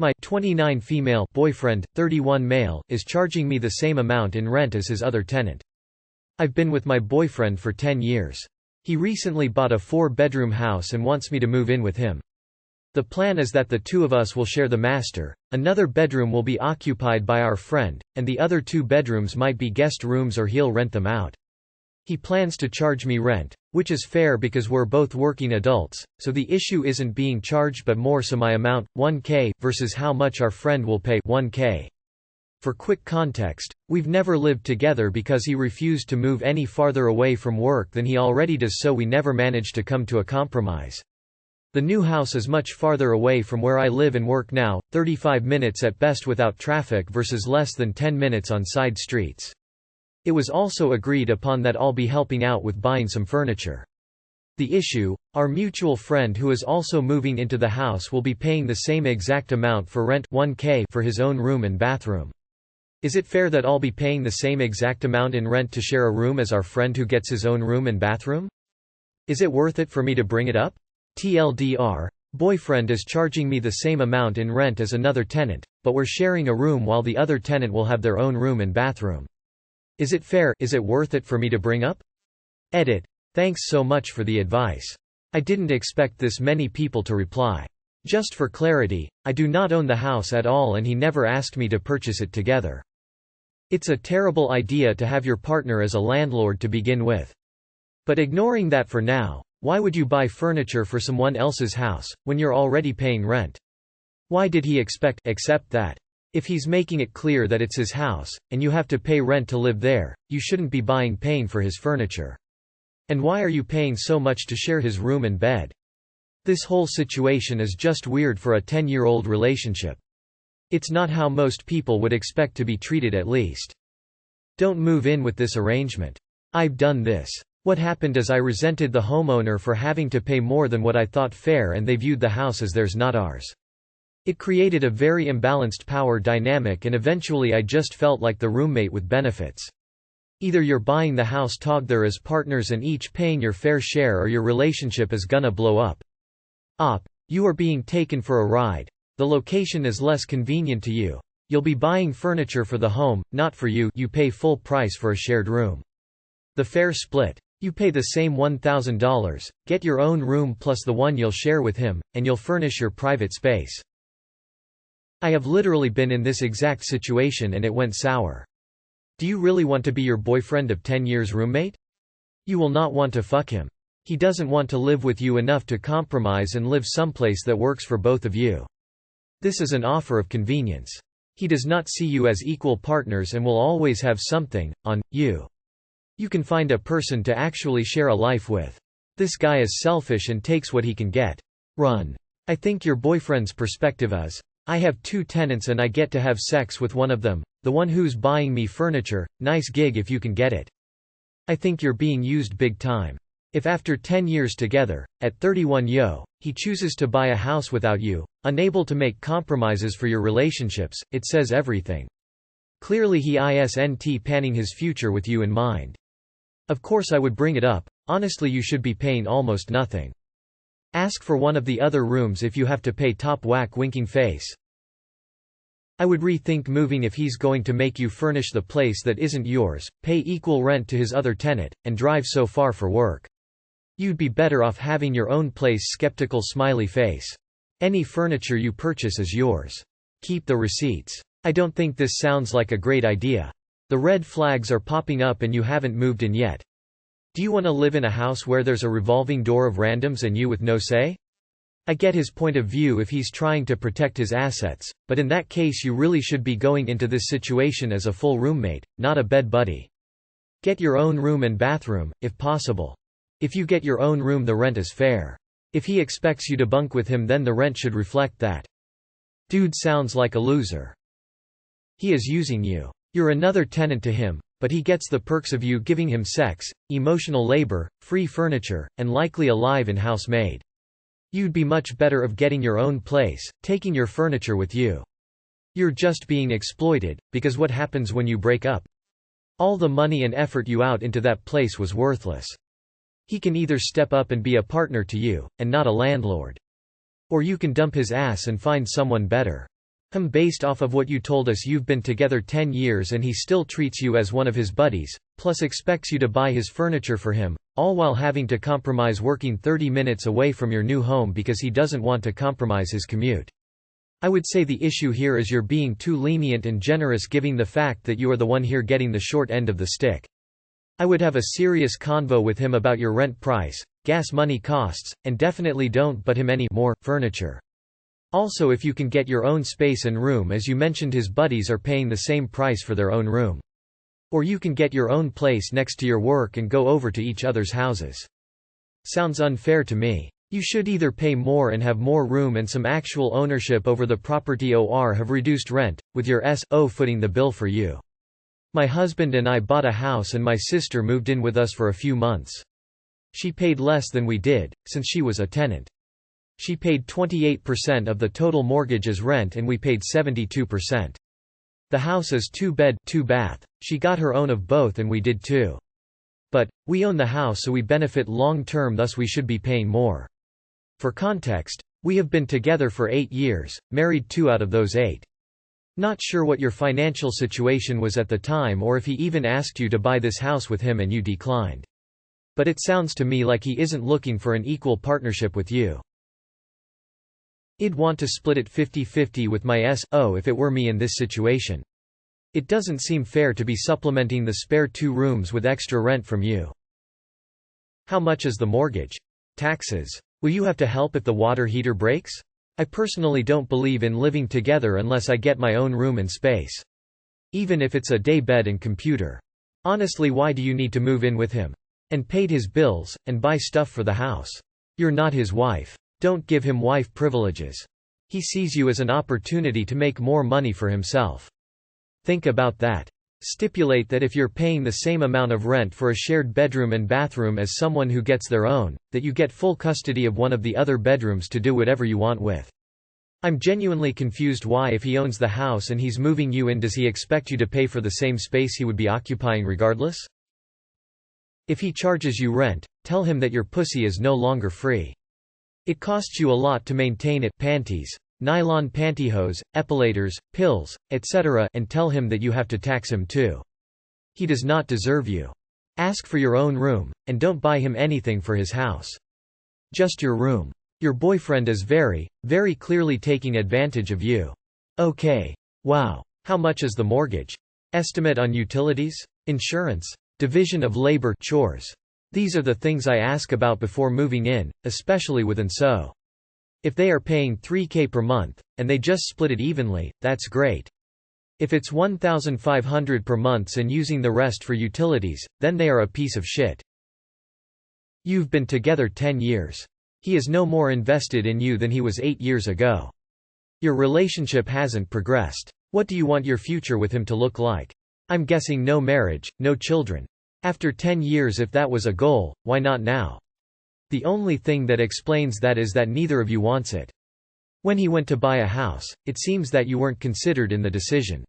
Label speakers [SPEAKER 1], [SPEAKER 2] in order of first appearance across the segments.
[SPEAKER 1] My 29 female boyfriend, 31 male, is charging me the same amount in rent as his other tenant. I've been with my boyfriend for 10 years. He recently bought a 4-bedroom house and wants me to move in with him. The plan is that the two of us will share the master, another bedroom will be occupied by our friend, and the other 2 bedrooms might be guest rooms or he'll rent them out. He plans to charge me rent, which is fair because we're both working adults, so the issue isn't being charged but more so my amount, $1,000, versus how much our friend will pay, $1,000. For quick context, we've never lived together because he refused to move any farther away from work than he already does, so we never managed to come to a compromise. The new house is much farther away from where I live and work now, 35 minutes at best without traffic versus less than 10 minutes on side streets. It was also agreed upon that I'll be helping out with buying some furniture. The issue: our mutual friend who is also moving into the house will be paying the same exact amount for rent, $1,000, for his own room and bathroom. Is it fair that I'll be paying the same exact amount in rent to share a room as our friend who gets his own room and bathroom? Is it worth it for me to bring it up? TLDR, boyfriend is charging me the same amount in rent as another tenant, but we're sharing a room while the other tenant will have their own room and bathroom. Is it fair? Is it worth it for me to bring up? Edit. Thanks so much for the advice. I didn't expect this many people to reply. Just for clarity, I do not own the house at all and he never asked me to purchase it together. It's a terrible idea to have your partner as a landlord to begin with. But ignoring that for now, why would you buy furniture for someone else's house, when you're already paying rent? Why did he accept that? If he's making it clear that it's his house, and you have to pay rent to live there, you shouldn't be paying for his furniture. And why are you paying so much to share his room and bed? This whole situation is just weird for a 10-year-old relationship. It's not how most people would expect to be treated, at least. Don't move in with this arrangement. I've done this. What happened is I resented the homeowner for having to pay more than what I thought fair, and they viewed the house as theirs, not ours. It created a very imbalanced power dynamic, and eventually I just felt like the roommate with benefits. Either you're buying the house together as partners and each paying your fair share, or your relationship is gonna blow up. You are being taken for a ride. The location is less convenient to you. You'll be buying furniture for the home, not for you. You pay full price for a shared room. The fair split. You pay the same $1,000, get your own room plus the one you'll share with him, and you'll furnish your private space. I have literally been in this exact situation and it went sour. Do you really want to be your boyfriend of 10 years roommate? You will not want to fuck him. He doesn't want to live with you enough to compromise and live someplace that works for both of you. This is an offer of convenience. He does not see you as equal partners and will always have something on you. You can find a person to actually share a life with. This guy is selfish and takes what he can get. Run. I think your boyfriend's perspective is, I have 2 tenants and I get to have sex with one of them, the one who's buying me furniture, nice gig if you can get it. I think you're being used big time. If after 10 years together, at 31 he chooses to buy a house without you, unable to make compromises for your relationships, it says everything. Clearly he isn't planning his future with you in mind. Of course I would bring it up. Honestly, you should be paying almost nothing. Ask for one of the other rooms if you have to pay top whack, winking face. I would rethink moving if he's going to make you furnish the place that isn't yours, pay equal rent to his other tenant, and drive so far for work. You'd be better off having your own place. Skeptical smiley face. Any furniture you purchase is yours. Keep the receipts. I don't think this sounds like a great idea. The red flags are popping up and you haven't moved in yet. Do you want to live in a house where there's a revolving door of randoms and you with no say? I get his point of view if he's trying to protect his assets, but in that case you really should be going into this situation as a full roommate, not a bed buddy. Get your own room and bathroom, if possible. If you get your own room, the rent is fair. If he expects you to bunk with him, then the rent should reflect that. Dude sounds like a loser. He is using you. You're another tenant to him, but he gets the perks of you giving him sex, emotional labor, free furniture, and likely a live-in house maid. You'd be much better of getting your own place, taking your furniture with you. You're just being exploited, because what happens when you break up? All the money and effort you out into that place was worthless. He can either step up and be a partner to you, and not a landlord. Or you can dump his ass and find someone better. Based off of what you told us, you've been together 10 years and he still treats you as one of his buddies, plus expects you to buy his furniture for him, all while having to compromise working 30 minutes away from your new home because he doesn't want to compromise his commute. I would say the issue here is you're being too lenient and generous, given the fact that you are the one here getting the short end of the stick. I would have a serious convo with him about your rent price, gas money costs, and definitely don't butt him any more furniture. Also, if you can get your own space and room, as you mentioned his buddies are paying the same price for their own room. Or you can get your own place next to your work and go over to each other's houses. Sounds unfair to me. You should either pay more and have more room and some actual ownership over the property, or have reduced rent, with your SO footing the bill for you. My husband and I bought a house and my sister moved in with us for a few months. She paid less than we did, since she was a tenant. She paid 28% of the total mortgage as rent and we paid 72%. The house is 2-bed, 2-bath. She got her own of both and we did too. But, we own the house so we benefit long term, thus we should be paying more. For context, we have been together for 8 years, married 2 out of those 8. Not sure what your financial situation was at the time or if he even asked you to buy this house with him and you declined. But it sounds to me like he isn't looking for an equal partnership with you. I'd want to split it 50-50 with my SO if it were me in this situation. It doesn't seem fair to be supplementing the spare 2 rooms with extra rent from you. How much is the mortgage? Taxes. Will you have to help if the water heater breaks? I personally don't believe in living together unless I get my own room and space. Even if it's a day bed and computer. Honestly, why do you need to move in with him? And paid his bills, and buy stuff for the house. You're not his wife. Don't give him wife privileges. He sees you as an opportunity to make more money for himself. Think about that. Stipulate that if you're paying the same amount of rent for a shared bedroom and bathroom as someone who gets their own, that you get full custody of one of the other bedrooms to do whatever you want with. I'm genuinely confused why, if he owns the house and he's moving you in, does he expect you to pay for the same space he would be occupying regardless? If he charges you rent, tell him that your pussy is no longer free. It costs you a lot to maintain it, panties, nylon pantyhose, epilators, pills, etc., and tell him that you have to tax him too. He does not deserve you. Ask for your own room, and don't buy him anything for his house. Just your room. Your boyfriend is very, very clearly taking advantage of you. Okay. Wow. How much is the mortgage? Estimate on utilities? Insurance? Division of labor, chores. These are the things I ask about before moving in, especially with SO. If they are paying $3,000 per month, and they just split it evenly, that's great. If it's $1,500 per month and using the rest for utilities, then they are a piece of shit. You've been together 10 years. He is no more invested in you than he was 8 years ago. Your relationship hasn't progressed. What do you want your future with him to look like? I'm guessing no marriage, no children. After 10 years, if that was a goal, why not now? The only thing that explains that is that neither of you wants it. When he went to buy a house, it seems that you weren't considered in the decision.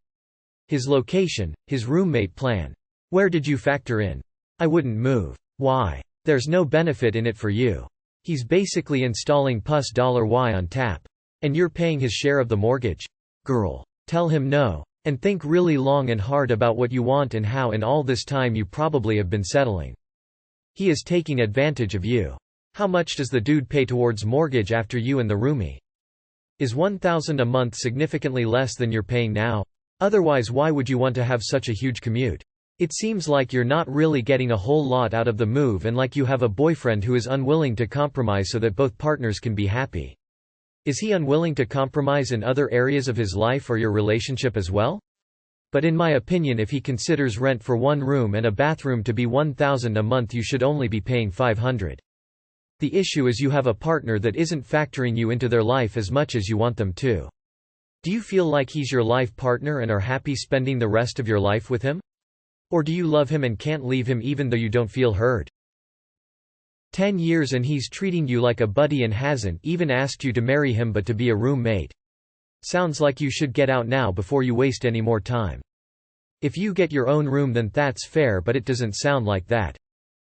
[SPEAKER 1] His location, his roommate plan. Where did you factor in? I wouldn't move. Why? There's no benefit in it for you. He's basically installing $y on tap. And you're paying his share of the mortgage? Girl. Tell him no. And think really long and hard about what you want and how in all this time you probably have been settling. He is taking advantage of you. How much does the dude pay towards mortgage after you and the roomie? Is $1,000 a month significantly less than you're paying now? Otherwise, why would you want to have such a huge commute? It seems like you're not really getting a whole lot out of the move and like you have a boyfriend who is unwilling to compromise so that both partners can be happy. Is he unwilling to compromise in other areas of his life or your relationship as well? But in my opinion, if he considers rent for one room and a bathroom to be $1,000 a month, you should only be paying $500. The issue is you have a partner that isn't factoring you into their life as much as you want them to. Do you feel like he's your life partner and are happy spending the rest of your life with him? Or do you love him and can't leave him even though you don't feel heard? 10 years and he's treating you like a buddy and hasn't even asked you to marry him but to be a roommate. Sounds like you should get out now before you waste any more time. If you get your own room then that's fair, but it doesn't sound like that.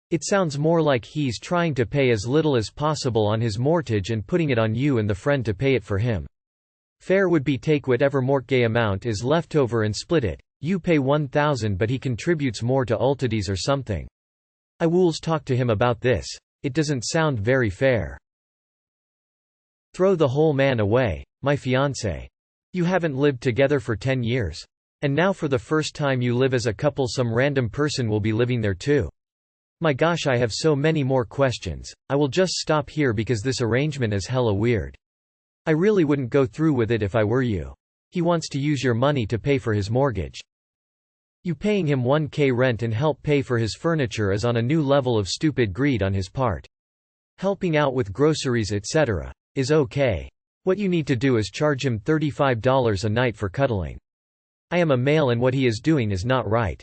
[SPEAKER 1] It sounds more like he's trying to pay as little as possible on his mortgage and putting it on you and the friend to pay it for him. Fair would be take whatever mortgage amount is left over and split it. You pay 1,000 but he contributes more to ultides or something. I will talk to him about this. It doesn't sound very fair. Throw the whole man away, my fiancé. You haven't lived together for 10 years? And now for the first time you live as a couple, some random person will be living there too. My gosh, I have so many more questions. I will just stop here because this arrangement is hella weird. I really wouldn't go through with it if I were you. He wants to use your money to pay for his mortgage. You paying him 1K rent and help pay for his furniture is on a new level of stupid greed on his part. Helping out with groceries etc. is okay. What you need to do is charge him $35 a night for cuddling. I am a male and what he is doing is not right.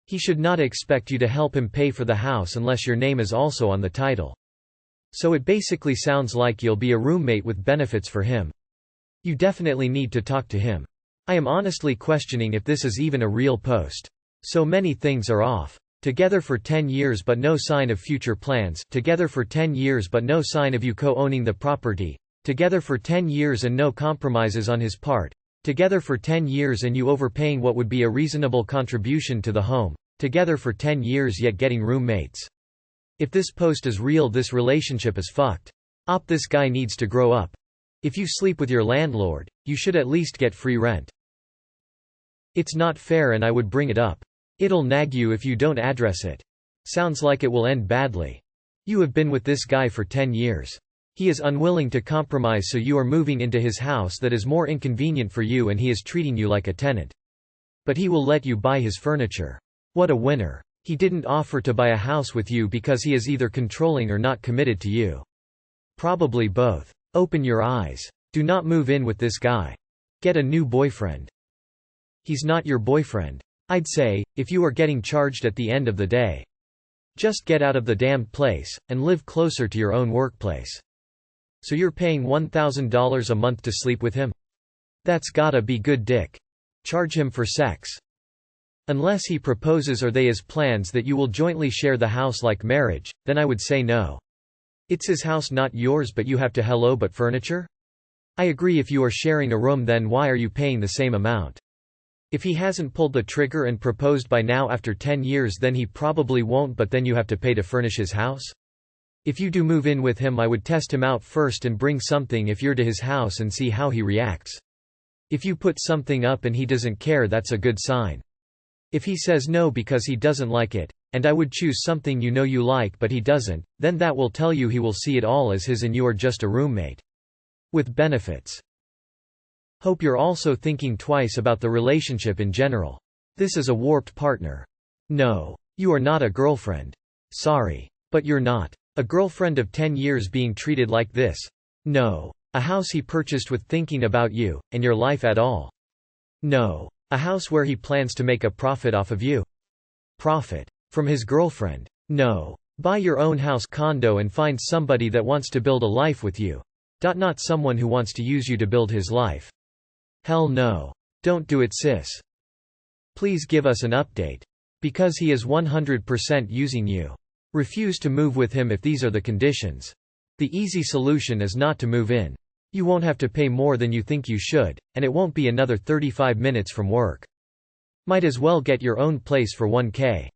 [SPEAKER 1] He should not expect you to help him pay for the house unless your name is also on the title. So it basically sounds like you'll be a roommate with benefits for him. You definitely need to talk to him. I am honestly questioning if this is even a real post. So many things are off. Together for 10 years but no sign of future plans. Together for 10 years but no sign of you co-owning the property. Together for 10 years and no compromises on his part. Together for 10 years and you overpaying what would be a reasonable contribution to the home. Together for 10 years yet getting roommates. If this post is real, this relationship is fucked. This guy needs to grow up. If you sleep with your landlord, you should at least get free rent. It's not fair and I would bring it up. It'll nag you if you don't address it. Sounds like it will end badly. You have been with this guy for 10 years. He is unwilling to compromise, so you are moving into his house that is more inconvenient for you and he is treating you like a tenant. But he will let you buy his furniture. What a winner. He didn't offer to buy a house with you because he is either controlling or not committed to you. Probably both. Open your eyes. Do not move in with this guy. Get a new boyfriend. He's not your boyfriend. I'd say, if you are getting charged at the end of the day, just get out of the damned place, and live closer to your own workplace. So you're paying $1,000 a month to sleep with him? That's gotta be good dick. Charge him for sex. Unless he proposes or they has plans that you will jointly share the house like marriage, then I would say no. It's his house, not yours, but you have to hello but furniture? I agree, if you are sharing a room then why are you paying the same amount? If he hasn't pulled the trigger and proposed by now after 10 years then he probably won't, but then you have to pay to furnish his house? If you do move in with him I would test him out first and bring something if you're to his house and see how he reacts. If you put something up and he doesn't care, that's a good sign. If he says no because he doesn't like it, and I would choose something you know you like but he doesn't, then that will tell you he will see it all as his and you are just a roommate. With benefits. Hope you're also thinking twice about the relationship in general. This is a warped partner. No. You are not a girlfriend. Sorry. But you're not. A girlfriend of 10 years being treated like this? No. A house he purchased with thinking about you, and your life at all? No. A house where he plans to make a profit off of you? Profit? From his girlfriend? No. Buy your own house, condo, and find somebody that wants to build a life with you. Not someone who wants to use you to build his life. Hell no. Don't do it, sis. Please give us an update. Because he is 100% using you. Refuse to move with him if these are the conditions. The easy solution is not to move in. You won't have to pay more than you think you should, and it won't be another 35 minutes from work. Might as well get your own place for 1K.